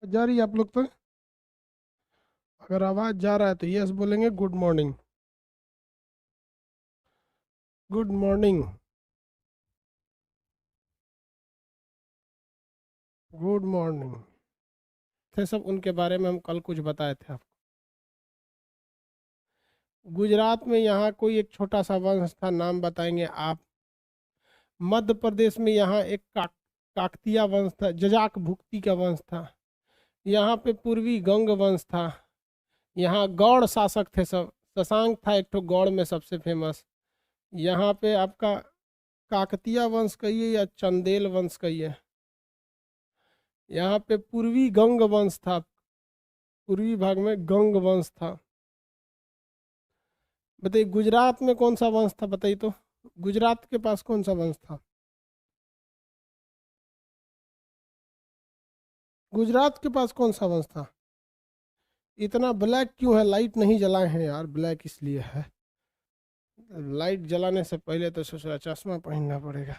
जा रही है आप लोग तक? अगर आवाज जा रहा है तो यस बोलेंगे। Good morning. Good morning. Good morning. थे सब उनके बारे में हम कल कुछ बताए थे आपको। गुजरात में यहाँ कोई एक छोटा सा वंश था, नाम बताएंगे आप। मध्य प्रदेश में यहाँ एक काकतिया वंश था, जजाक भुक्ति का वंश था। यहाँ पे पूर्वी गंग वंश था। यहाँ गौड़ शासक थे सब। शशांक था एक ठो गौड़ में सबसे फेमस। यहाँ पे आपका काकतिया वंश कहिए या चंदेल वंश कहिए। यहाँ पे पूर्वी गंग वंश था। पूर्वी भाग में गंग वंश था। बताइए गुजरात में कौन सा वंश था, बताइए तो। गुजरात के पास कौन सा वंश था? गुजरात के पास कौन सा वंश था? इतना ब्लैक क्यों है? लाइट नहीं जलाए हैं यार, ब्लैक इसलिए है। लाइट जलाने से पहले तो सोच रहा चश्मा पहनना पड़ेगा,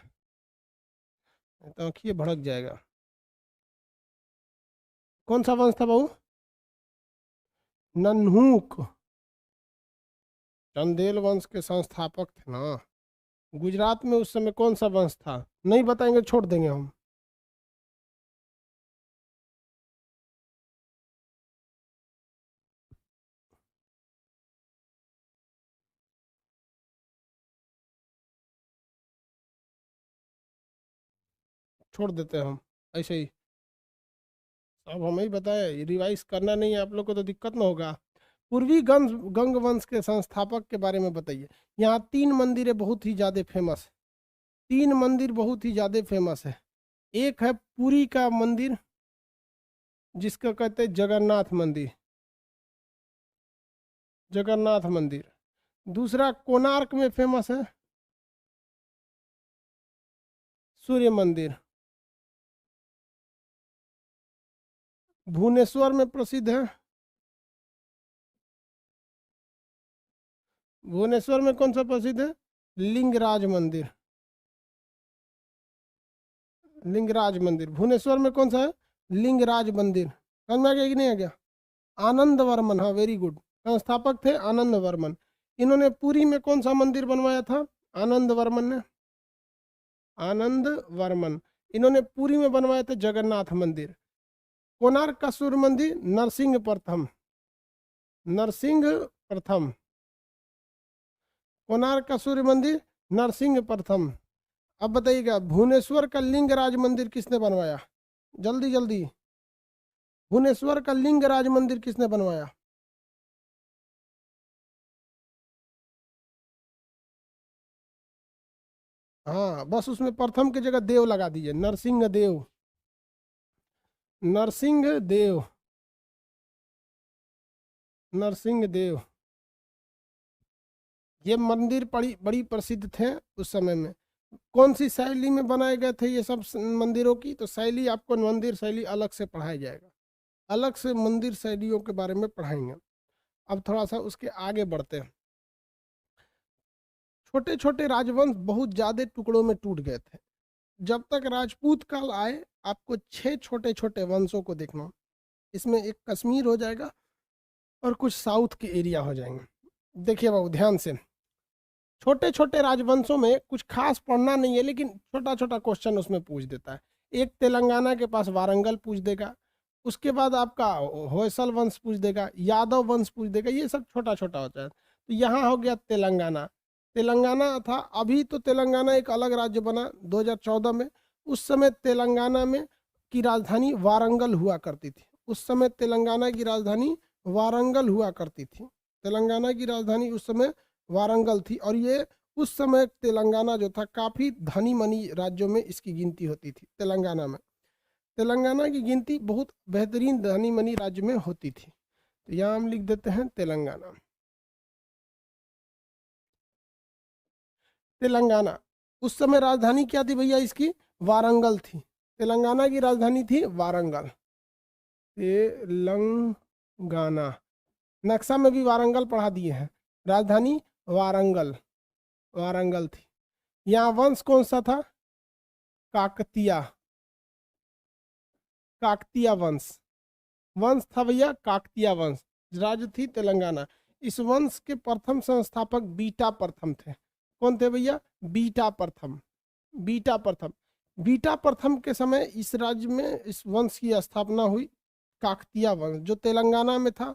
नहीं तो आँखिए भड़क जाएगा। कौन सा वंश था बाबू? नन्हूक। चंदेल वंश के संस्थापक थे ना। गुजरात में उस समय कौन सा वंश था? नहीं बताएंगे, छोड़ देंगे हम। छोड़ देते हैं हम ऐसे ही। अब हमें ही बताया, रिवाइज करना नहीं है आप लोग को तो दिक्कत ना होगा। पूर्वी गंग गंग वंश के संस्थापक के बारे में बताइए। यहाँ 3 मंदिरें बहुत ही ज़्यादा फेमस। 3 मंदिर बहुत ही ज़्यादा फेमस है। एक है पुरी का मंदिर, जिसका कहते हैं जगन्नाथ मंदिर। जगन्नाथ मंदिर। दूसरा कोणार्क में फेमस है, सूर्य मंदिर। भुवनेश्वर में प्रसिद्ध है। भुवनेश्वर में कौन सा प्रसिद्ध है? लिंगराज मंदिर। लिंगराज मंदिर भुवनेश्वर में कौन सा है? लिंगराज मंदिर। समझ में आ गया कि नहीं आ गया? आनंद वर्मन, हाँ वेरी गुड। संस्थापक थे आनंद वर्मन। इन्होंने पुरी में कौन सा मंदिर बनवाया था? आनंद वर्मन ने। आनंद वर्मन। इन्होंने पुरी में बनवाया था जगन्नाथ मंदिर। कोणार्क का सूर्य मंदिर नरसिंह प्रथम। नरसिंह प्रथम। कोणार्क का सूर्य मंदिर नरसिंह प्रथम। अब बताइएगा भुवनेश्वर का लिंगराज मंदिर किसने बनवाया? जल्दी जल्दी। भुवनेश्वर का लिंगराज मंदिर किसने बनवाया? हाँ बस उसमें प्रथम की जगह देव लगा दीजिए, नरसिंह देव। नरसिंह देव। नरसिंह देव। ये मंदिर बड़ी बड़ी प्रसिद्ध थे उस समय में। कौन सी शैली में बनाए गए थे ये सब मंदिरों की? तो शैली आपको मंदिर शैली अलग से पढ़ाया जाएगा। अलग से मंदिर शैलियों के बारे में पढ़ाएंगे। अब थोड़ा सा उसके आगे बढ़ते हैं। छोटे छोटे राजवंश बहुत ज़्यादा टुकड़ों में टूट गए थे। जब तक राजपूत काल आए, आपको 6 छोटे छोटे वंशों को देखना। इसमें एक कश्मीर हो जाएगा और कुछ साउथ के एरिया हो जाएंगे। देखिए बाबू ध्यान से। छोटे छोटे राजवंशों में कुछ खास पढ़ना नहीं है, लेकिन छोटा छोटा क्वेश्चन उसमें पूछ देता है। एक तेलंगाना के पास वारंगल पूछ देगा। उसके बाद आपका होयसल वंश पूछ देगा, यादव वंश पूछ देगा। ये सब छोटा छोटा होता है। तो यहाँ हो गया तेलंगाना। तेलंगाना था, अभी तो तेलंगाना एक अलग राज्य बना 2014 में। उस समय तेलंगाना में की राजधानी वारंगल हुआ करती थी। उस समय तेलंगाना की राजधानी वारंगल हुआ करती थी। तेलंगाना की राजधानी उस समय वारंगल थी। और ये उस समय तेलंगाना जो था काफ़ी धनी मनी राज्यों में इसकी गिनती होती थी। तेलंगाना में, तेलंगाना की गिनती बहुत बेहतरीन धनी मनी राज्य में होती थी। तो यहाँ हम लिख देते हैं तेलंगाना। तेलंगाना उस समय राजधानी क्या थी भैया इसकी? वारंगल थी। तेलंगाना की राजधानी थी वारंगल। तेलंगाना। नक्शा में भी वारंगल पढ़ा दिए हैं। राजधानी वारंगल। वारंगल थी। यहाँ वंश कौन सा था? काकतिया। काकतिया वंश। वंश था भैया काकतीय वंश, राज्य थी तेलंगाना। इस वंश के प्रथम संस्थापक बीटा प्रथम थे। कौन थे भैया? बीटा प्रथम। बीटा प्रथम, बीटा प्रथम के समय इस राज्य में इस वंश की स्थापना हुई, काकतीय वंश, जो तेलंगाना में था।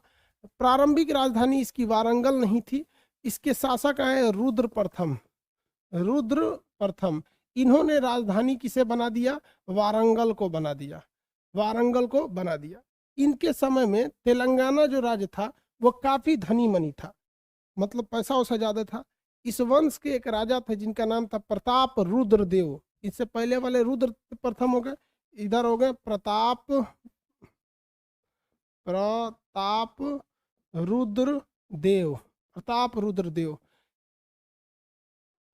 प्रारंभिक राजधानी इसकी वारंगल नहीं थी। इसके शासक आए रुद्र प्रथम। रुद्र प्रथम, इन्होंने राजधानी किसे बना दिया? वारंगल को बना दिया। वारंगल को बना दिया। इनके समय में तेलंगाना जो राज्य था वो काफी धनी मनी था, मतलब पैसा वैसा ज्यादा था। इस वंश के एक राजा थे जिनका नाम था प्रताप रुद्र देव। इससे पहले वाले रुद्र प्रथम हो गए, इधर हो गए प्रताप, प्रताप रुद्र देव, प्रताप रुद्र देव,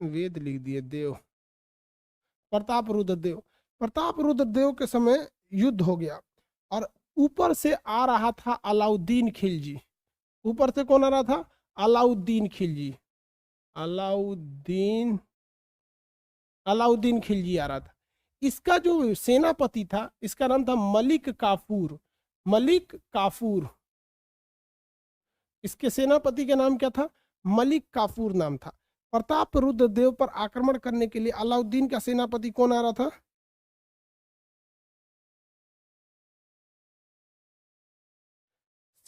वेद लिख दिए देव, प्रताप रुद्र देव। प्रताप रुद्र देव के समय युद्ध हो गया और ऊपर से आ रहा था अलाउद्दीन खिलजी। ऊपर से कौन आ रहा था? अलाउद्दीन खिलजी। अलाउद्दीन, अलाउद्दीन खिलजी आ रहा था। इसका जो सेनापति था इसका नाम था मलिक काफूर। मलिक काफूर, इसके सेनापति का नाम क्या था? मलिक काफूर नाम था। प्रताप रुद्र देव पर आक्रमण करने के लिए अलाउद्दीन का सेनापति कौन आ रहा था?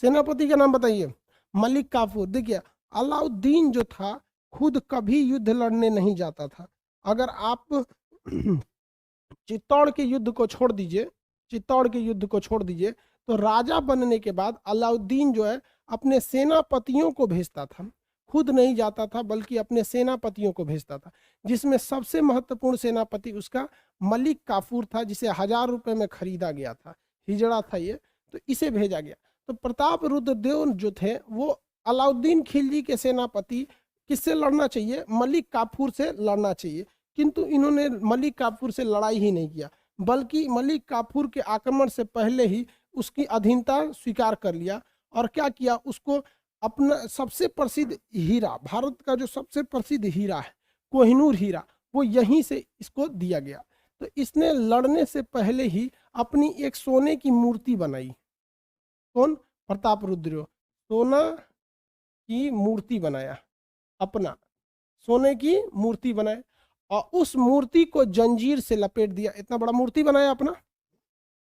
सेनापति का नाम बताइए। मलिक काफूर। देखिए अलाउद्दीन जो था खुद कभी युद्ध लड़ने नहीं जाता था। अगर आप चित्तौड़ के युद्ध को छोड़ दीजिए, चित्तौड़ के युद्ध को छोड़ दीजिए, तो राजा बनने के बाद अलाउद्दीन जो है अपने सेनापतियों को भेजता था, खुद नहीं जाता था बल्कि अपने सेनापतियों को भेजता था, जिसमें सबसे महत्वपूर्ण सेनापति उसका मलिक काफूर था, जिसे 1000 रुपए में खरीदा गया था, हिजड़ा था ये, तो इसे भेजा गया। तो प्रताप रुद्र देव जो थे वो अलाउद्दीन खिलजी के सेनापति, किससे लड़ना चाहिए? मलिक काफूर से लड़ना चाहिए, किंतु इन्होंने मलिक काफूर से लड़ाई ही नहीं किया, बल्कि मलिक काफूर के आक्रमण से पहले ही उसकी अधीनता स्वीकार कर लिया। और क्या किया? उसको अपना सबसे प्रसिद्ध हीरा, भारत का जो सबसे प्रसिद्ध हीरा है कोहिनूर हीरा, वो यहीं से इसको दिया गया। तो इसने लड़ने से पहले ही अपनी एक सोने की मूर्ति बनाई। कौन? प्रताप रुद्र। सोना की मूर्ति बनाया, अपना सोने की मूर्ति बनाए और उस मूर्ति को जंजीर से लपेट दिया। इतना बड़ा मूर्ति बनाया अपना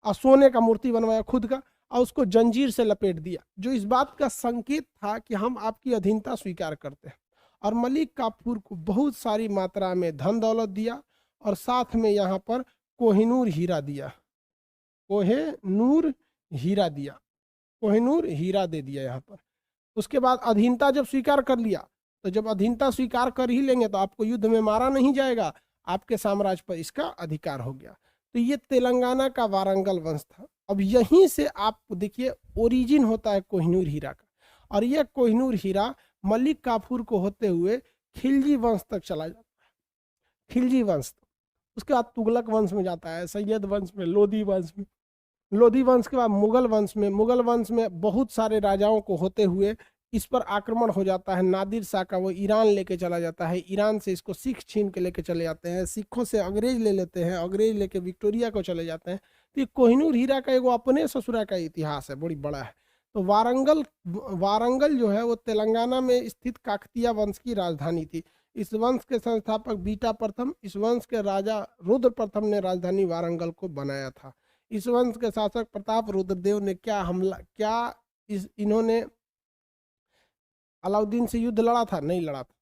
और सोने का मूर्ति बनवाया खुद का और उसको जंजीर से लपेट दिया, जो इस बात का संकेत था कि हम आपकी अधीनता स्वीकार करते हैं। और मलिक काफूर को बहुत सारी मात्रा में धन दौलत दिया और साथ में यहाँ पर कोहिनूर हीरा दिया, कोहिनूर हीरा दिया, कोहिनूर हीरा दे दिया यहाँ पर। उसके बाद अधीनता जब स्वीकार कर लिया, तो जब अधीनता स्वीकार कर ही लेंगे तो आपको युद्ध में मारा नहीं जाएगा, आपके साम्राज्य पर इसका अधिकार हो गया। तो ये तेलंगाना का वारंगल वंश था। अब यहीं से आप देखिए ओरिजिन होता है कोहिनूर हीरा का, और यह कोहिनूर हीरा मलिक काफूर को होते हुए खिलजी वंश तक चला जाता है, खिलजी वंश। उसके बाद तुगलक वंश में जाता है, सैयद वंश में, लोधी वंश में, लोधी वंश के बाद मुगल वंश में, मुगल वंश में बहुत सारे राजाओं को होते हुए इस पर आक्रमण हो जाता है। नादिर शाह का, वो ईरान लेके चला जाता है, ईरान से इसको सिख छीन के लेके चले जाते हैं, सिखों से अंग्रेज ले लेते हैं, अंग्रेज लेके विक्टोरिया को चले जाते हैं। तो ये कोहिनूर हीरा का एगो अपने ससुरा का इतिहास है, बड़ी बड़ा है। तो वारंगल, वारंगल जो है वो तेलंगाना में स्थित काकतीय वंश की राजधानी थी। इस वंश के संस्थापक बीटा प्रथम, इस वंश के राजा रुद्र प्रथम ने राजधानी वारंगल को बनाया था। इस वंश के शासक प्रताप रुद्रदेव ने क्या हमला, इन्होंने अलाउद्दीन से युद्ध लड़ा था? नहीं लड़ा था,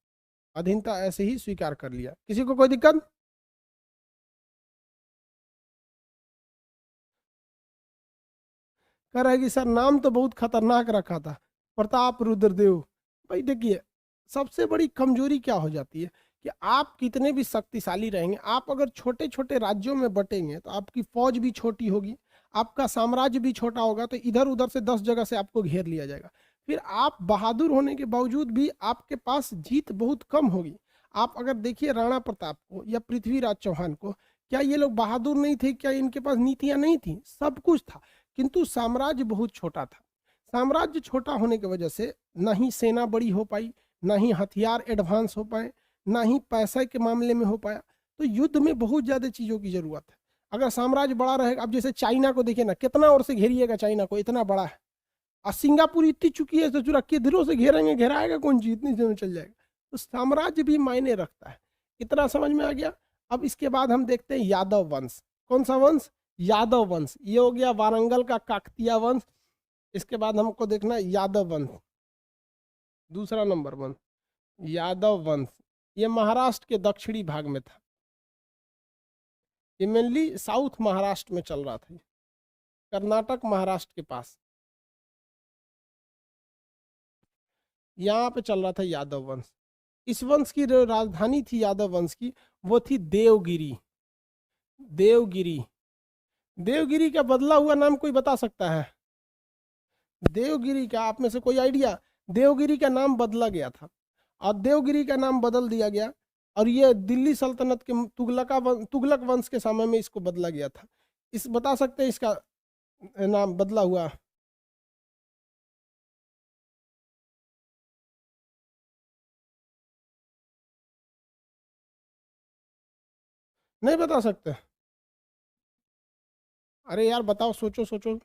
अधीनता ऐसे ही स्वीकार कर लिया। किसी को कोई दिक्कत? कह रहा है कि सर नाम तो बहुत खतरनाक रखा था, प्रताप रुद्रदेव। भाई देखिए सबसे बड़ी कमजोरी क्या हो जाती है कि आप कितने भी शक्तिशाली रहेंगे, आप अगर छोटे छोटे राज्यों में बटेंगे तो आपकी फौज भी छोटी होगी, आपका साम्राज्य भी छोटा होगा, तो इधर उधर से 10 जगह से आपको घेर लिया जाएगा। फिर आप बहादुर होने के बावजूद भी आपके पास जीत बहुत कम होगी। आप अगर देखिए राणा प्रताप को या पृथ्वीराज चौहान को, क्या ये लोग बहादुर नहीं थे? क्या इनके पास नीतियां नहीं थी? सब कुछ था, किंतु साम्राज्य बहुत छोटा था। साम्राज्य छोटा होने की वजह से ना ही सेना बड़ी हो पाई, ना ही हथियार एडवांस हो पाए, ना ही पैसे के मामले में हो पाया। तो युद्ध में बहुत ज़्यादा चीज़ों की ज़रूरत है। अगर साम्राज्य बड़ा रहेगा, अब जैसे चाइना को देखिए ना, कितना ओर से घेरिएगा चाइना को, इतना बड़ा है। और सिंगापुर इतनी चुकी है, सोच रहा किधरों से घेरेंगे, घेराएगा कौन चीज, इतनी देर में चल जाएगा। तो साम्राज्य भी मायने रखता है। इतना समझ में आ गया। अब इसके बाद हम देखते हैं यादव वंश। कौन सा वंश? यादव वंश। ये हो गया वारंगल का काकतीय वंश। इसके बाद हमको देखना है यादव वंश, दूसरा नंबर वंश यादव वंश। ये महाराष्ट्र के दक्षिणी भाग में था, ये मेनली साउथ महाराष्ट्र में चल रहा था, कर्नाटक महाराष्ट्र के पास, यहाँ पे चल रहा था यादव वंश। इस वंश की जो राजधानी थी यादव वंश की, वो थी देवगिरी। देवगिरी। देवगिरी का बदला हुआ नाम कोई बता सकता है? देवगिरी का आप में से कोई आइडिया? देवगिरी का नाम बदला गया था, और देवगिरी का नाम बदल दिया गया, और ये दिल्ली सल्तनत के तुगलक वंश के समय में इसको बदला गया था। इस बता सकते हैं इसका नाम बदला हुआ? नहीं बता सकते? अरे यार बताओ, सोचो सोचो।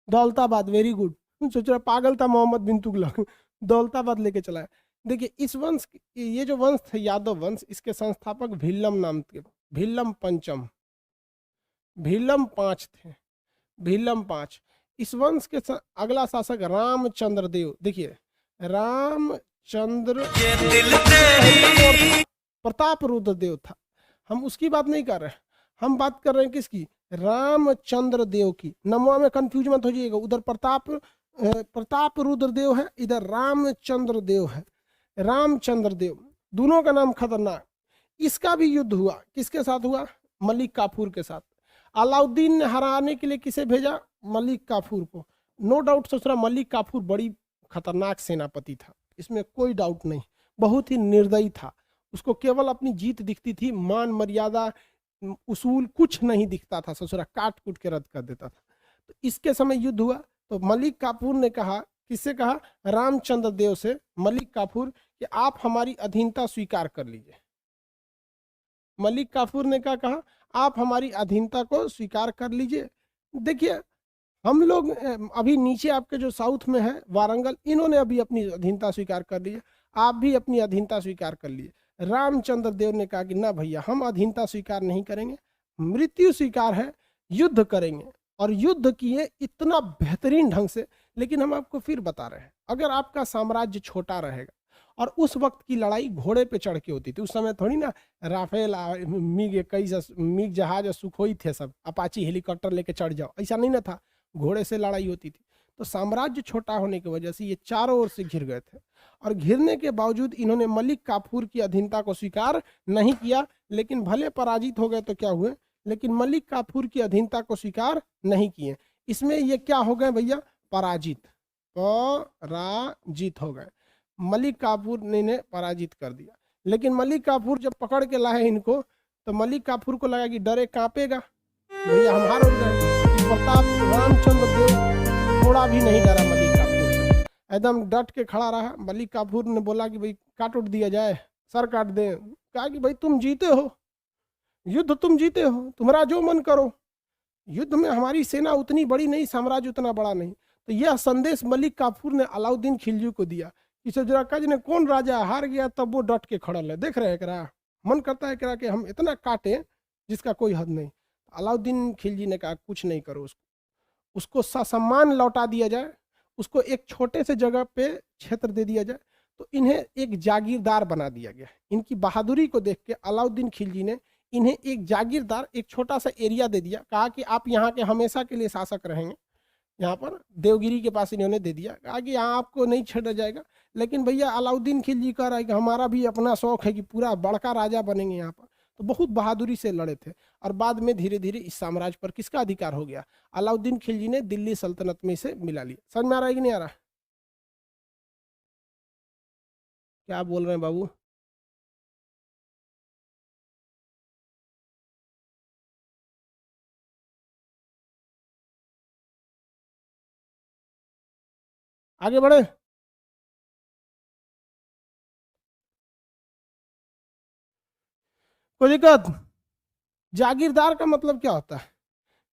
Daulatabad, very good. सोच रहा पागल था मोहम्मद बिन तुगलक, दौलताबाद लेके चला है। देखिए इस वंश, ये जो वंश थे यादव वंश, इसके संस्थापक भिल्लम नाम के, भिल्लम पंचम, भिल्लम पांच थे, भिल्लम पांच। इस वंश के अगला शासक रामचंद्र देव। देखिए रामचंद्र प्रताप रुद्र देव था, हम उसकी बात नहीं कर रहे, हम बात कर रहे हैं किसकी? रामचंद्र देव की। नमवा में कंफ्यूज मत हो जाइएगा, उधर प्रताप रुद्र देव है, इधर रामचंद्र देव है। रामचंद्र देव, दोनों का नाम खतरनाक। इसका भी युद्ध हुआ, किसके साथ हुआ? मलिक काफूर के साथ। अलाउद्दीन ने हराने के लिए किसे भेजा? मलिक काफूर को। नो डाउट सोच रहा मलिक काफूर बड़ी खतरनाक सेनापति था, इसमें कोई डाउट नहीं, बहुत ही निर्दयी था। उसको केवल अपनी जीत दिखती थी, मान मर्यादा उसूल कुछ नहीं दिखता था, ससुरा काट कूट के रद्द कर देता था। तो इसके समय युद्ध हुआ, तो मलिक काफूर ने कहा, किससे कहा? रामचंद्र देव से मलिक काफूर, कि आप हमारी अधीनता स्वीकार कर लीजिए। मलिक काफूर ने क्या कहा? आप हमारी अधीनता को स्वीकार कर लीजिए। देखिए हम लोग अभी नीचे आपके जो साउथ में है वारंगल, इन्होंने अभी अपनी अधीनता स्वीकार कर ली है, आप भी अपनी अधीनता स्वीकार कर लिए। रामचंद्र देव ने कहा कि ना भैया, हम अधीनता स्वीकार नहीं करेंगे, मृत्यु स्वीकार है, युद्ध करेंगे। और युद्ध किए इतना बेहतरीन ढंग से। लेकिन हम आपको फिर बता रहे हैं, अगर आपका साम्राज्य छोटा रहेगा, और उस वक्त की लड़ाई घोड़े पे चढ़ के होती थी, उस समय थोड़ी ना राफेल मिग 21 मिग जहाज सुखोई थे, सब अपाची हेलीकॉप्टर लेके चढ़ जाओ, ऐसा नहीं ना था, घोड़े से लड़ाई होती थी। तो साम्राज्य छोटा होने की वजह से ये चारों ओर से घिर गए थे, और घिरने के बावजूद इन्होंने मलिक काफूर की अधीनता को स्वीकार नहीं किया। लेकिन भले पराजित हो गए तो क्या हुए, लेकिन मलिक काफूर की अधीनता को स्वीकार नहीं किए। इसमें ये क्या हो गए भैया? पराजित, पराजित हो गए। मलिक काफूर ने इन्हें पराजित कर दिया। लेकिन मलिक काफूर जब पकड़ के लाए इनको, तो मलिक काफूर को लगा कि डरे कांपेगा, भैया हम हार हो गए। प्रताप रामचंद्र देव थोड़ा भी नहीं डरा मलिक काफूर से, एकदम डट के खड़ा रहा। मलिक काफूर ने बोला कि भाई काट उठ दिया जाए, सर काट दे। कहा कि भाई तुम जीते हो, युद्ध तुम जीते हो, तुम्हारा जो मन करो, युद्ध में हमारी सेना उतनी बड़ी नहीं, साम्राज्य उतना बड़ा नहीं। तो यह संदेश मलिक काफूर ने अलाउद्दीन खिलजी को दिया कि सजराकज ने कौन राजा हार गया, तब वो डट के खड़ा है, देख रहे हैं करा, मन करता है करा कि हम इतना काटें जिसका कोई हद नहीं। अलाउद्दीन खिलजी ने कहा कुछ नहीं करो, उसको ससम्मान लौटा दिया जाए, उसको एक छोटे से जगह पे क्षेत्र दे दिया जाए। तो इन्हें एक जागीरदार बना दिया गया। इनकी बहादुरी को देख के अलाउद्दीन खिलजी ने इन्हें एक जागीरदार, एक छोटा सा एरिया दे दिया, कहा कि आप यहाँ के हमेशा के लिए शासक रहेंगे। यहाँ पर देवगिरी के पास इन्होंने दे दिया, कहा कि यहाँ आपको नहीं छेड़ा जाएगा। लेकिन भैया अलाउद्दीन खिलजी कह रहा है कि हमारा भी अपना शौक है कि पूरा बड़का राजा बनेंगे यहाँ पर। तो बहुत बहादुरी से लड़े थे, और बाद में धीरे धीरे इस साम्राज्य पर किसका अधिकार हो गया? अलाउद्दीन खिलजी ने दिल्ली सल्तनत में इसे मिला लिया। समझ में आ रहा है कि नहीं आ रहा? क्या बोल रहे हैं बाबू? आगे बढ़े। कोई दिक्कत? जागीरदार का मतलब क्या होता है?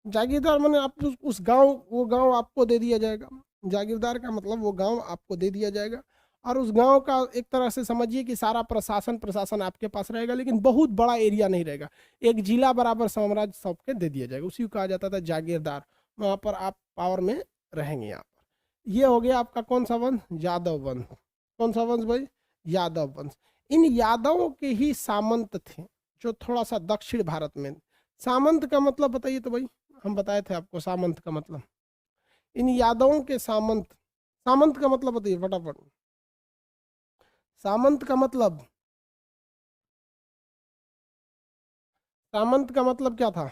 जागीरदार माने आप उस गांव, वो गांव आपको दे दिया जाएगा। जागीरदार का मतलब वो गांव आपको दे दिया जाएगा, और उस गांव का एक तरह से समझिए कि सारा प्रशासन प्रशासन आपके पास रहेगा, लेकिन बहुत बड़ा एरिया नहीं रहेगा। एक जिला बराबर साम्राज्य सबके दे दिया जाएगा, उसी को कहा जाता था जागीरदार। वहां पर आप पावर में रहेंगे। यहाँ पर ये हो गया आपका कौन सा वंश? यादव वंश। कौन सा वंश भाई? यादव वंश। इन यादवों के ही सामंत थे, जो थोड़ा सा दक्षिण भारत में। सामंत का मतलब बताइए तो भाई, हम बताए थे आपको सामंत का मतलब। इन यादवों के सामंत, सामंत का मतलब बताइए फटाफट। सामंत का मतलब, सामंत का मतलब क्या था?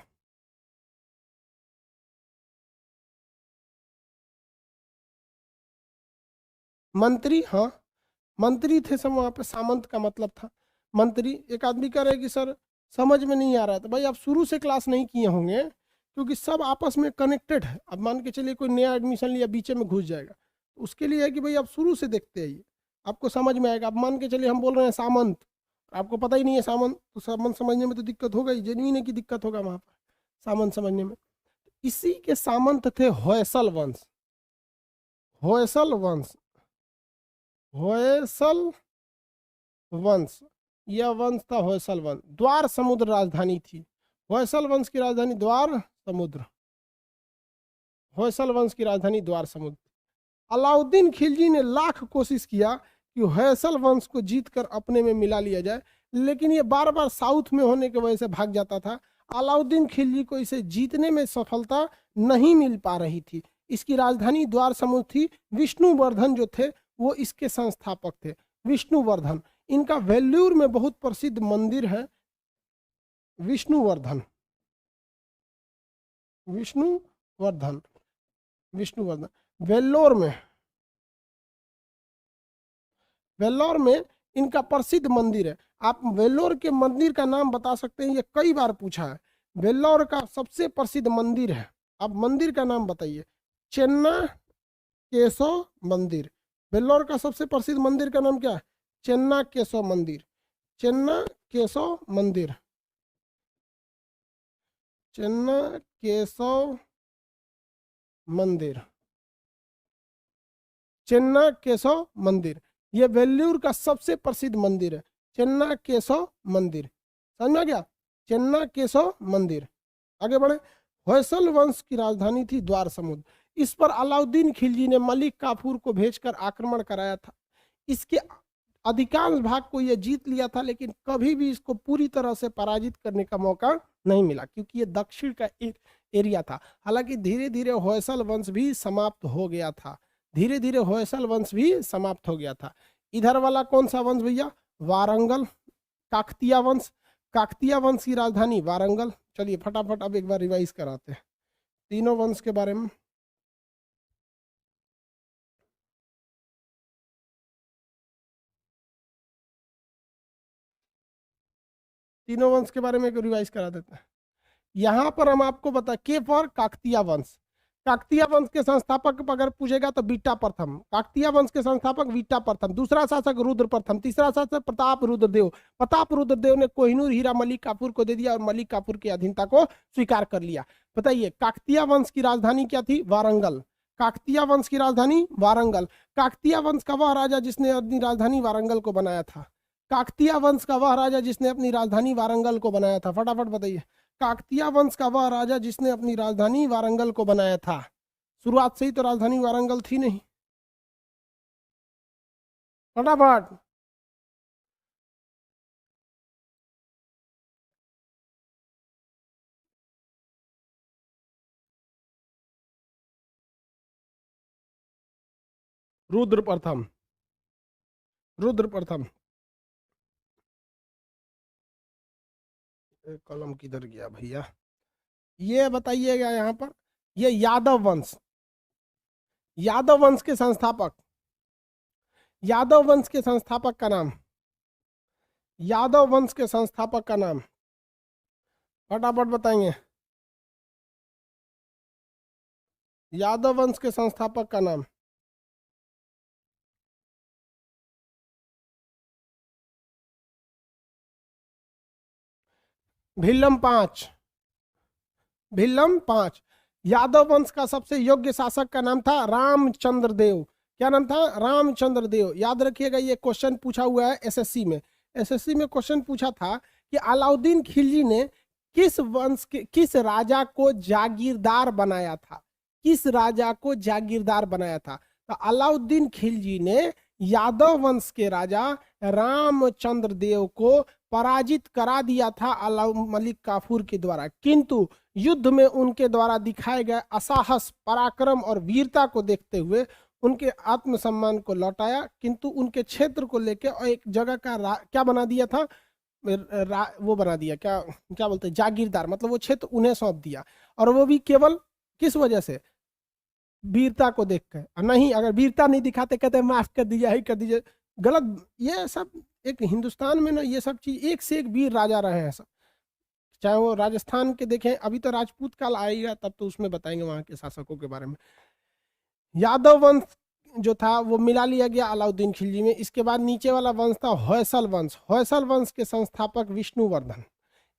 मंत्री, हाँ, मंत्री थे सब वहां पे। सामंत का मतलब था मंत्री। एक आदमी कह रहे हैं कि सर समझ में नहीं आ रहा है, तो भाई आप शुरू से क्लास नहीं किए होंगे, क्योंकि सब आपस में कनेक्टेड है। अब मान के चलिए कोई नया एडमिशन लिया, बीच में घुस जाएगा, तो उसके लिए है कि भाई आप शुरू से देखते आइए, आपको समझ में आएगा। अब मान के चलिए हम बोल रहे हैं सामंत, आपको पता ही नहीं है सामंत, तो सामंत समझने में तो दिक्कत होगा ही, जेन्युइन है कि दिक्कत होगा वहां पर सामंत समझने में। इसी के सामंत थे होयसल वंश। होयसल वंश, होयसल वंश, यह वंश था होयसल वंश। द्वार समुद्र राजधानी थी। होयसल वंश की राजधानी द्वार समुद्र। होयसल वंश की राजधानी द्वार समुद्र। अलाउद्दीन खिलजी ने लाख कोशिश किया कि होयसल वंश को जीत कर अपने में मिला लिया जाए, लेकिन ये बार बार साउथ में होने की वजह से भाग जाता था। अलाउद्दीन खिलजी को इसे जीतने में सफलता नहीं मिल पा रही थी। इसकी राजधानी द्वार समुद्र थी। विष्णुवर्धन जो थे वो इसके संस्थापक थे। विष्णुवर्धन, इनका वेल्लूर में बहुत प्रसिद्ध मंदिर है, विष्णुवर्धन। विष्णुवर्धन, विष्णुवर्धन वेल्लोर में, वेल्लोर में इनका प्रसिद्ध मंदिर है। आप वेल्लोर के मंदिर का नाम बता सकते हैं? ये कई बार पूछा है। वेल्लोर का सबसे प्रसिद्ध मंदिर है, आप मंदिर का नाम बताइए। चेन्ना केशव मंदिर। वेल्लोर का सबसे प्रसिद्ध मंदिर का नाम क्या है? चेन्ना केशव मंदिर। चेन्ना केशव मंदिर। चेन्ना केशव मंदिर। चेन्ना केशव मंदिर, ये वेल्लूर का सबसे प्रसिद्ध मंदिर है। चेन्ना केशव मंदिर, समझ में आ गया? चेन्ना केशव मंदिर। आगे बढ़े। होयसल वंश की राजधानी थी द्वार समुद्र। इस पर अलाउद्दीन खिलजी ने मलिक काफूर को भेजकर आक्रमण कराया था। इसके अधिकांश भाग को यह जीत लिया था, लेकिन कभी भी इसको पूरी तरह से पराजित करने का मौका नहीं मिला, क्योंकि ये दक्षिण का एक एरिया था। हालांकि धीरे धीरे होयसल वंश भी समाप्त हो गया था। धीरे धीरे होयसल वंश भी समाप्त हो गया था। इधर वाला कौन सा वंश भैया? वारंगल, काकतिया वंश। काकतिया वंश की राजधानी वारंगल। चलिए फटाफट अब एक बार रिवाइज कराते हैं तीनों वंश के बारे में। तीनों वंश के बारे में एक रिवाइज करा देते हैं। यहाँ पर हम आपको बता, के फॉर काकतिया वंश। काकतिया वंश के संस्थापक अगर पूछेगा तो बीटा प्रथम। काकतिया वंश के संस्थापक बीटा प्रथम। दूसरा शासक रुद्र प्रथम। तीसरा शासक प्रताप रुद्रदेव। प्रताप रुद्रदेव ने कोहिनूर हीरा मलिक काफूर को दे दिया और मलिक काफूर की अधीनता को स्वीकार कर लिया। बताइए काकतिया वंश की राजधानी क्या थी? वारंगल। काकतिया वंश की राजधानी वारंगल। काकतिया वंश का वह राजा जिसने अपनी राजधानी वारंगल को बनाया था। काकतिया वंश का वह राजा जिसने अपनी राजधानी वारंगल को बनाया था, फटाफट बताइए। काकतिया वंश का वह राजा जिसने अपनी राजधानी वारंगल को बनाया था। शुरुआत से ही तो राजधानी वारंगल थी नहीं, फटाफट। रुद्र प्रथम। रुद्र प्रथम। कलम किधर गया भैया? ये बताइएगा यहाँ पर, ये यादव वंश, यादव वंश के संस्थापक, यादव वंश के संस्थापक का नाम, यादव वंश के संस्थापक का नाम फटाफट बताएंगे। यादव वंश के संस्थापक का नाम। भिल्लम पांच। भिल्लम 5। यादव वंश का सबसे योग्य शासक का नाम था रामचंद्र देव। क्या नाम था? रामचंद्र देव। याद रखिएगा, ये क्वेश्चन पूछा हुआ है एसएससी में। एसएससी में क्वेश्चन पूछा था कि अलाउद्दीन खिलजी ने किस वंश के किस राजा को जागीरदार बनाया था? किस राजा को जागीरदार बनाया था? तो अलाउद्दीन खिलजी ने यादव वंश के राजा रामचंद्र देव को पराजित करा दिया था अलाउ मलिक काफूर के द्वारा, किंतु युद्ध में उनके द्वारा दिखाए गए असाहस, पराक्रम और वीरता को देखते हुए उनके आत्मसम्मान को लौटाया, किंतु उनके क्षेत्र को लेकर और एक जगह का क्या बना दिया था? वो बना दिया, क्या क्या बोलते हैं, जागीरदार, मतलब वो क्षेत्र उन्हें सौंप दिया। और वो भी केवल किस वजह से? वीरता को देखकर। नहीं, अगर वीरता नहीं दिखाते कहते माफ कर दीजिए, ही कर दीजिए, गलत। ये सब एक हिंदुस्तान में ना, ये सब चीज एक से एक वीर राजा रहे हैं सब, चाहे वो राजस्थान के देखें, अभी तो राजपूत काल आएगा तब तो उसमें बताएंगे वहां के शासकों के बारे में। यादव वंश जो था वो मिला लिया गया अलाउद्दीन खिलजी में। इसके बाद नीचे वाला वंश था होयसल वंश। होयसल वंश के संस्थापक विष्णुवर्धन,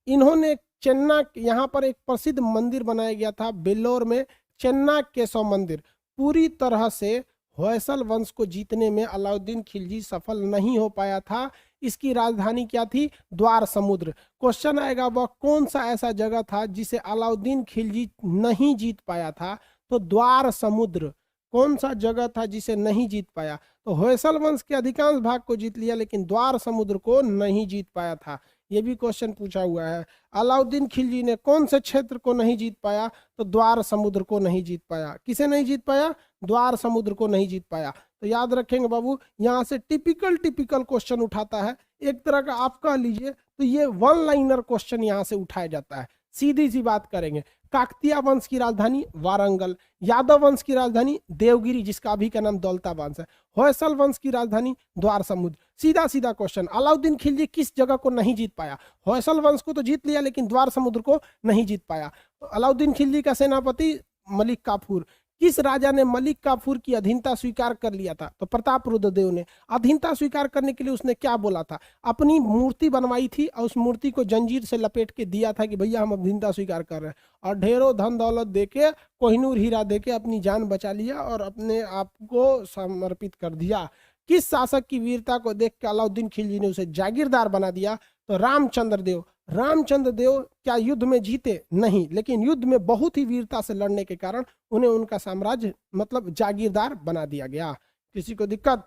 इन्होंने चेन्ना, यहाँ पर एक प्रसिद्ध मंदिर बनाया गया था बेल्लोर में, चेन्ना केशव मंदिर। पूरी तरह से होयसल वंश को जीतने में अलाउद्दीन खिलजी सफल नहीं हो पाया था। इसकी राजधानी क्या थी? द्वार समुद्र। क्वेश्चन आएगा वह कौन सा ऐसा जगह था जिसे अलाउद्दीन खिलजी नहीं जीत पाया था? तो द्वार समुद्र। कौन सा जगह था जिसे नहीं जीत पाया? तो होयसल वंश के अधिकांश भाग को जीत लिया, लेकिन द्वार समुद्र को नहीं जीत पाया था। ये भी क्वेश्चन पूछा हुआ है। अलाउद्दीन खिलजी ने कौन से क्षेत्र को नहीं जीत पाया? तो द्वार समुद्र को नहीं जीत पाया। किसे नहीं जीत पाया? द्वार समुद्र को नहीं जीत पाया। तो याद रखेंगे बाबू, यहाँ से टिपिकल क्वेश्चन उठाता है, एक तरह का आप कह लीजिए तो ये वन लाइनर क्वेश्चन यहाँ से उठाया जाता है। सीधी सी बात करेंगे, काकतीय वंश की राजधानी वारंगल, यादव वंश की राजधानी देवगिरी जिसका अभी का नाम दौलताबाद है, होयसल वंश की राजधानी द्वार समुद्र। सीधा सीधा क्वेश्चन। अलाउद्दीन खिलजी किस जगह को नहीं जीत पाया? होयसल वंश को तो जीत लिया लेकिन द्वार समुद्र को नहीं जीत पाया। अलाउद्दीन खिलजी का सेनापति मलिक काफूर। किस राजा ने मलिक काफूर की अधीनता स्वीकार कर लिया था? तो प्रताप रुद्र देव ने। अधीनता स्वीकार करने के लिए उसने क्या बोला था? अपनी मूर्ति बनवाई थी और उस मूर्ति को जंजीर से लपेट के दिया था कि भैया हम अधीनता स्वीकार कर रहे हैं, और ढेरों धन दौलत देके, कोहिनूर हीरा देके अपनी जान बचा लिया और अपने आप को समर्पित कर दिया। किस शासक की वीरता को देख के अलाउद्दीन खिलजी ने उसे जागीरदार बना दिया? तो रामचंद्र देव। रामचंद्र देव क्या युद्ध में जीते? नहीं, लेकिन युद्ध में बहुत ही वीरता से लड़ने के कारण उन्हें उनका साम्राज्य मतलब जागीरदार बना दिया गया। किसी को दिक्कत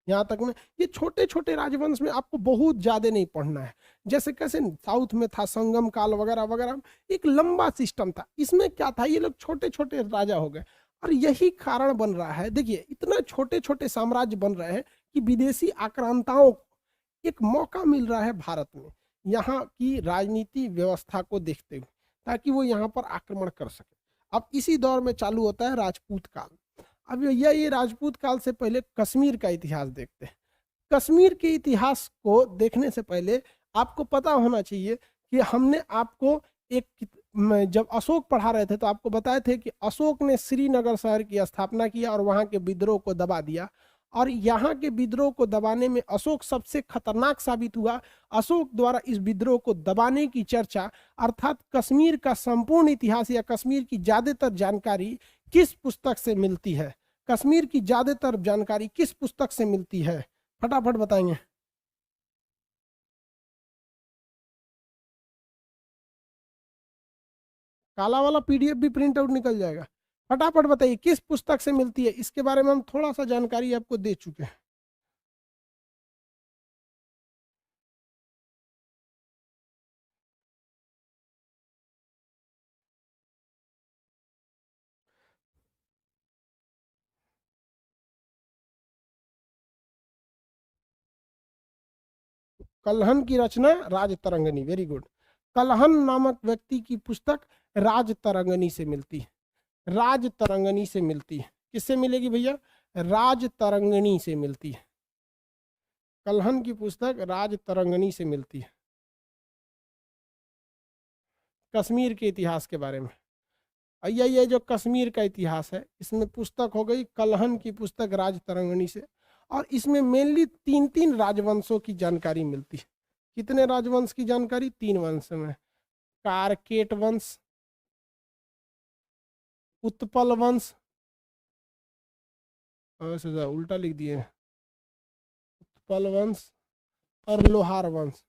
यहाँ तक में? ये छोटे छोटे राजवंश में आपको बहुत ज्यादा नहीं पढ़ना है, जैसे कैसे साउथ में था संगम काल वगैरह वगैरह, एक लंबा सिस्टम था। इसमें क्या था, ये लोग छोटे छोटे राजा हो गए, और यही कारण बन रहा है। देखिए, इतना छोटे छोटे साम्राज्य बन रहे हैं कि विदेशी आक्रांताओं को एक मौका मिल रहा है भारत में, यहाँ की राजनीति व्यवस्था को देखते हुए, ताकि वो यहाँ पर आक्रमण कर सके। अब इसी दौर में चालू होता है राजपूत काल। अब ये राजपूत काल से पहले कश्मीर का इतिहास देखते हैं। कश्मीर के इतिहास को देखने से पहले आपको पता होना चाहिए कि हमने आपको जब अशोक पढ़ा रहे थे तो आपको बताए थे कि अशोक ने श्रीनगर शहर की स्थापना किया और वहां के विद्रोह को दबा दिया, और यहाँ के विद्रोह को दबाने में अशोक सबसे खतरनाक साबित हुआ। अशोक द्वारा इस विद्रोह को दबाने की चर्चा, अर्थात कश्मीर का संपूर्ण इतिहास या कश्मीर की ज्यादातर जानकारी किस पुस्तक से मिलती है? कश्मीर की ज्यादातर जानकारी किस पुस्तक से मिलती है? फटाफट बताएंगे। काला वाला पीडीएफ भी प्रिंट आउट निकल जाएगा। फटाफट बताइए किस पुस्तक से मिलती है? इसके बारे में हम थोड़ा सा जानकारी आपको दे चुके हैं। कल्हन की रचना राज तरंगनी, वेरी गुड। कल्हन नामक व्यक्ति की पुस्तक राज तरंगनी से मिलती है। राज तरंगनी से मिलती है। किससे मिलेगी भैया? राज तरंगनी से मिलती है। कल्हन की पुस्तक राज तरंगनी से मिलती है, कश्मीर के इतिहास के बारे में। ये जो कश्मीर का इतिहास है, इसमें पुस्तक हो गई कल्हन की पुस्तक राज तरंगनी से, और इसमें मेनली तीन तीन राजवंशों की जानकारी मिलती है। कितने राजवंश की जानकारी? तीन वंश में। कारकेट वंश, उत्पल वंश, ऐसे उल्टा लिख दिए, उत्पल वंश और लोहार वंश,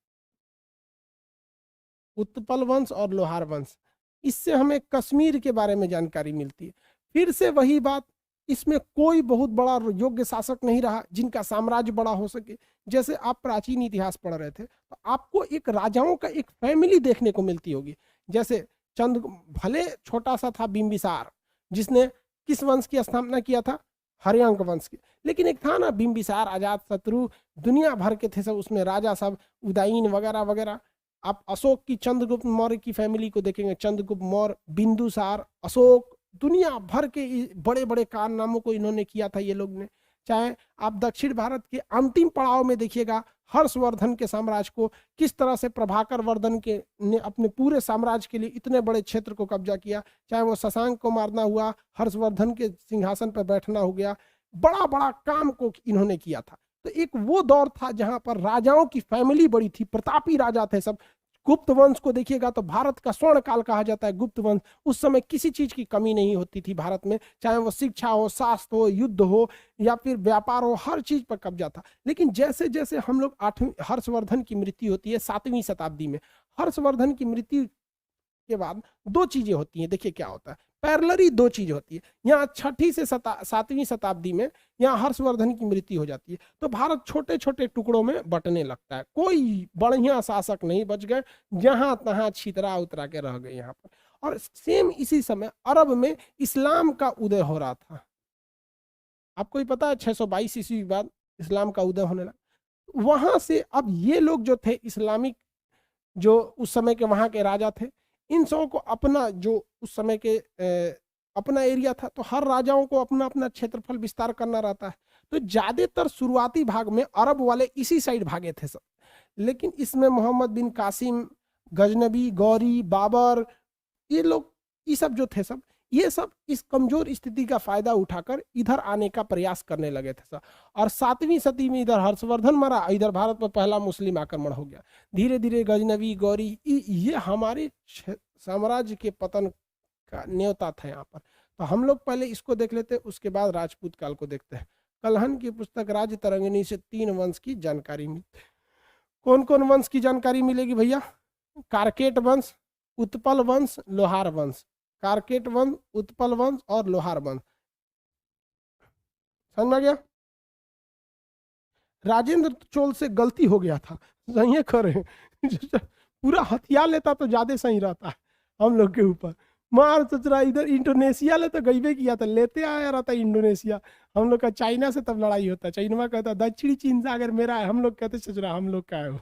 उत्पल वंश और लोहार वंश। इससे हमें कश्मीर के बारे में जानकारी मिलती है। फिर से वही बात, इसमें कोई बहुत बड़ा योग्य शासक नहीं रहा जिनका साम्राज्य बड़ा हो सके। जैसे आप प्राचीन इतिहास पढ़ रहे थे तो आपको एक राजाओं का एक फैमिली देखने को मिलती होगी। जैसे चंद, भले छोटा सा था बिंबिसार, जिसने किस वंश की स्थापना किया था, हर्यंक वंश की, लेकिन एक था ना बिंबिसार, अजात शत्रु, दुनिया भर के थे सब उसमें राजा सब, उदयन वगैरह वगैरह। आप अशोक की, चंद्रगुप्त मौर्य की फैमिली को देखेंगे, चंद्रगुप्त मौर्य, बिंदुसार, अशोक, दुनिया भर के बड़े बड़े कारनामों को इन्होंने किया था ये लोग ने। चाहे आप दक्षिण भारत के अंतिम पड़ाव में देखिएगा, हर्षवर्धन के साम्राज्य को किस तरह से प्रभाकर वर्धन के ने अपने पूरे साम्राज्य के लिए इतने बड़े क्षेत्र को कब्जा किया। चाहे वो शशांक को मारना हुआ, हर्षवर्धन के सिंहासन पर बैठना हो गया, बड़ा बड़ा काम को इन्होंने किया था। तो एक वो दौर था जहां पर राजाओं की फैमिली बड़ी थी, प्रतापी राजा थे सब। गुप्त वंश को देखिएगा तो भारत का स्वर्ण काल कहा जाता है गुप्त वंश। उस समय किसी चीज की कमी नहीं होती थी भारत में, चाहे वो शिक्षा हो, शास्त्र हो, युद्ध हो या फिर व्यापार हो, हर चीज पर कब्जा था। लेकिन जैसे जैसे हम लोग 8वीं, हर्षवर्धन की मृत्यु होती है 7वीं शताब्दी में, हर्षवर्धन की मृत्यु के बाद दो चीजें होती हैं। देखिए क्या होता है, पैरेलली दो चीज होती है। यहाँ 6वीं से 7वीं शताब्दी में यहाँ हर्षवर्धन की मृत्यु हो जाती है, तो भारत छोटे छोटे टुकड़ों में बंटने लगता है। कोई बढ़िया शासक नहीं बच गए, जहां तहां छितरा उतरा के रह गए यहाँ पर। और सेम इसी समय अरब में इस्लाम का उदय हो रहा था। आपको ही पता है 622 ईस्वी के बाद इस्लाम का उदय होने लगा। वहां से अब ये लोग जो थे इस्लामिक, जो उस समय के वहां के राजा थे, इन सबों को अपना जो उस समय के अपना एरिया था, तो हर राजाओं को अपना अपना क्षेत्रफल विस्तार करना रहता है। तो ज्यादातर शुरुआती भाग में अरब वाले इसी साइड भागे थे सब। लेकिन इसमें मोहम्मद बिन कासिम, गजनबी, गौरी, बाबर, ये लोग, ये सब जो थे सब, ये सब इस कमजोर स्थिति का फायदा उठाकर इधर आने का प्रयास करने लगे थे सब। और 7वीं सदी में इधर हर्षवर्धन मरा, इधर भारत में पहला मुस्लिम आक्रमण हो गया। धीरे धीरे गजनवी, गौरी, ये हमारे साम्राज्य के पतन का न्योता था यहाँ पर। तो हम लोग पहले इसको देख लेते, उसके बाद राजपूत काल को देखते हैं। कलहन की पुस्तक राज्य तरंगिणी से 3 वंश की जानकारी मिलती है। कौन कौन वंश की जानकारी मिलेगी भैया? कारकेट वंश, उत्पल वंश, लोहार वंश। कारकेट वंश, उत्पल वंश और लोहार वंश। समझ में आ गया? राजेंद्र चोल से गलती हो गया था, सही करे पूरा हथियार लेता तो ज्यादा सही रहता है हम लोग के ऊपर। मार सचरा इधर इंडोनेशिया ले तो गईबे किया था, लेते आया रहता इंडोनेशिया। हम लोग का चाइना से तब लड़ाई होता, चाइना कहता दक्षिणी चीन सागर मेरा है, हम लोग कहते सचरा हम लोग का है वो।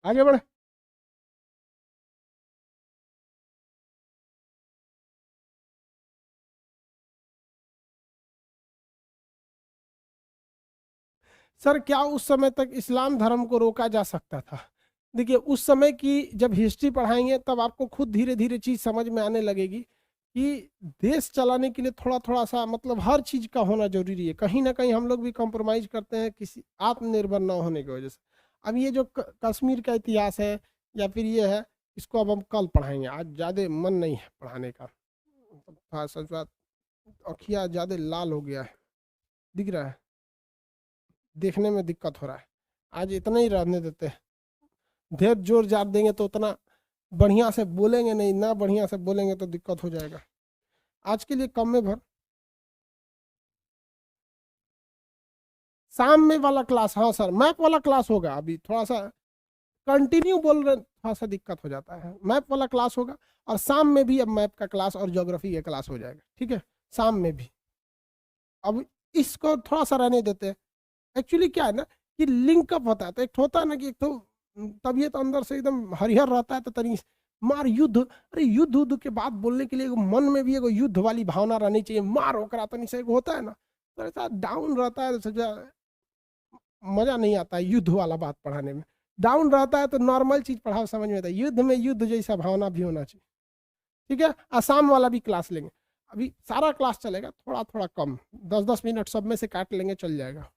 आगे बढ़े। सर क्या उस समय तक इस्लाम धर्म को रोका जा सकता था? देखिए उस समय की जब हिस्ट्री पढ़ाएंगे तब आपको खुद धीरे धीरे चीज समझ में आने लगेगी कि देश चलाने के लिए थोड़ा थोड़ा सा मतलब हर चीज का होना जरूरी है। कहीं ना कहीं हम लोग भी कॉम्प्रोमाइज करते हैं किसी आत्मनिर्भर ना होने की वजह से। अब ये जो कश्मीर का इतिहास है या फिर ये है, इसको अब हम कल पढ़ाएंगे, आज ज़्यादा मन नहीं है पढ़ाने का। हाँ सच बात, अखिया ज़्यादा लाल हो गया है, दिख रहा है, देखने में दिक्कत हो रहा है। आज इतना ही रहने देते हैं, ढेर जोर जार देंगे तो उतना बढ़िया से बोलेंगे नहीं, ना बढ़िया से बोलेंगे तो दिक्कत हो जाएगा। आज के लिए कम में भर, शाम में वाला क्लास, हाँ सर मैप वाला क्लास होगा। अभी थोड़ा सा कंटिन्यू बोल रहे, थोड़ा सा दिक्कत हो जाता है। मैप वाला क्लास होगा और शाम में भी अब मैप का क्लास और ज्योग्राफी का क्लास हो जाएगा, ठीक है, शाम में भी। अब इसको थोड़ा सा रहने देते हैं। एक्चुअली क्या है ना कि लिंकअप होता है, तो एक होता है ना कि एक तो तबीयत अंदर से एकदम हरिहर रहता है, तो तनी मार युद्ध, अरे युद्ध उद्ध के बाद बोलने के लिए मन में भी एगो युद्ध वाली भावना रहनी चाहिए। मार ओकरा तनी से होता है ना, तो ऐसा डाउन रहता है तो मजा नहीं आता है युद्ध वाला बात पढ़ाने में। डाउन रहता है तो नॉर्मल चीज पढ़ाओ, समझ में आता है। युद्ध में युद्ध जैसा भावना भी होना चाहिए, ठीक है। आसाम वाला भी क्लास लेंगे, अभी सारा क्लास चलेगा, थोड़ा थोड़ा कम, 10-10 मिनट सब में से काट लेंगे, चल जाएगा।